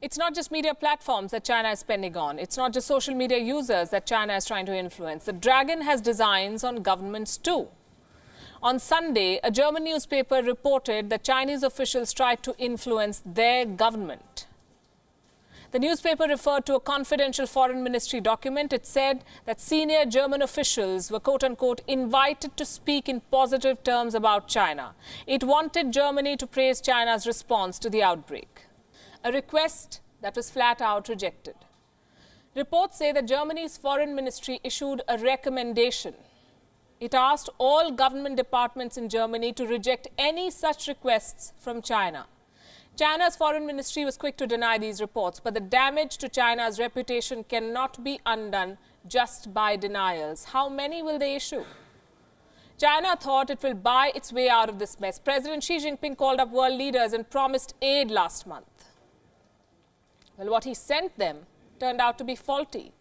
It's not just media platforms that China is spending on. It's not just social media users that China is trying to influence. The dragon has designs on governments too. On Sunday, a German newspaper reported that Chinese officials tried to influence their government. The newspaper referred to a confidential foreign ministry document. It said that senior German officials were, quote-unquote, invited to speak in positive terms about China. It wanted Germany to praise China's response to the outbreak, a request that was flat out rejected. Reports say that Germany's foreign ministry issued a recommendation. It asked all government departments in Germany to reject any such requests from China. China's foreign ministry was quick to deny these reports, but the damage to China's reputation cannot be undone just by denials. How many will they issue? China thought it will buy its way out of this mess. President Xi Jinping called up world leaders and promised aid last month. Well, what he sent them turned out to be faulty.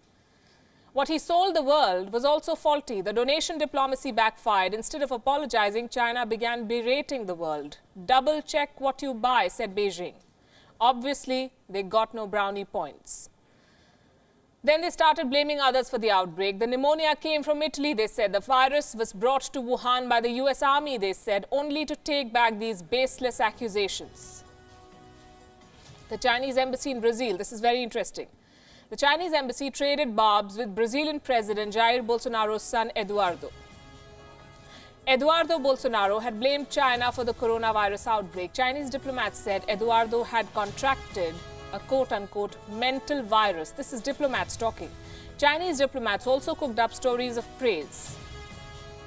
What he sold the world was also faulty. The donation diplomacy backfired. Instead of apologizing, China began berating the world. Double check what you buy, said Beijing. Obviously, they got no brownie points. Then they started blaming others for the outbreak. The pneumonia came from Italy, they said. The virus was brought to Wuhan by the US Army, they said, only to take back these baseless accusations. The Chinese embassy in Brazil, this is very interesting. The Chinese embassy traded barbs with Brazilian President Jair Bolsonaro's son, Eduardo. Eduardo Bolsonaro had blamed China for the coronavirus outbreak. Chinese diplomats said Eduardo had contracted a quote-unquote mental virus. This is diplomats talking. Chinese diplomats also cooked up stories of praise.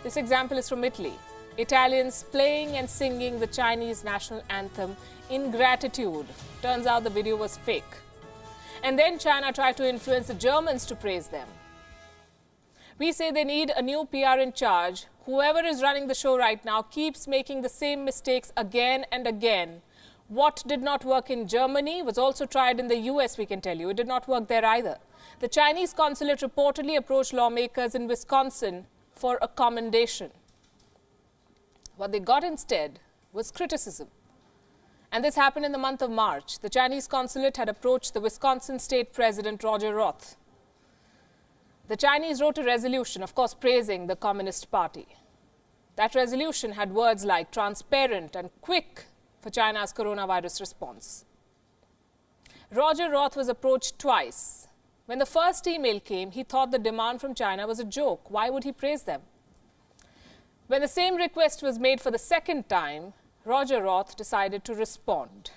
This example is from Italy. Italians playing and singing the Chinese national anthem in gratitude. Turns out the video was fake. And then China tried to influence the Germans to praise them. We say they need a new PR in charge. Whoever is running the show right now keeps making the same mistakes again and again. What did not work in Germany was also tried in the US, we can tell you. It did not work there either. The Chinese consulate reportedly approached lawmakers in Wisconsin for a commendation. What they got instead was criticism. And this happened in the month of March. The Chinese consulate had approached the Wisconsin state president, Roger Roth. The Chinese wrote a resolution, of course, praising the Communist Party. That resolution had words like transparent and quick for China's coronavirus response. Roger Roth was approached twice. When the first email came, he thought the demand from China was a joke. Why would he praise them? When the same request was made for the second time, Roger Roth decided to respond.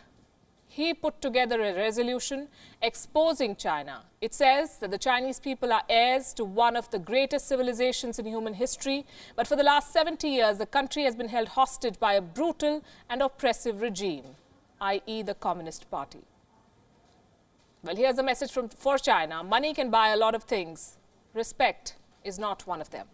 He put together a resolution exposing China. It says that the Chinese people are heirs to one of the greatest civilizations in human history, but for the last 70 years, the country has been held hostage by a brutal and oppressive regime, i.e. the Communist Party. Well, here's a message for China. Money can buy a lot of things. Respect is not one of them.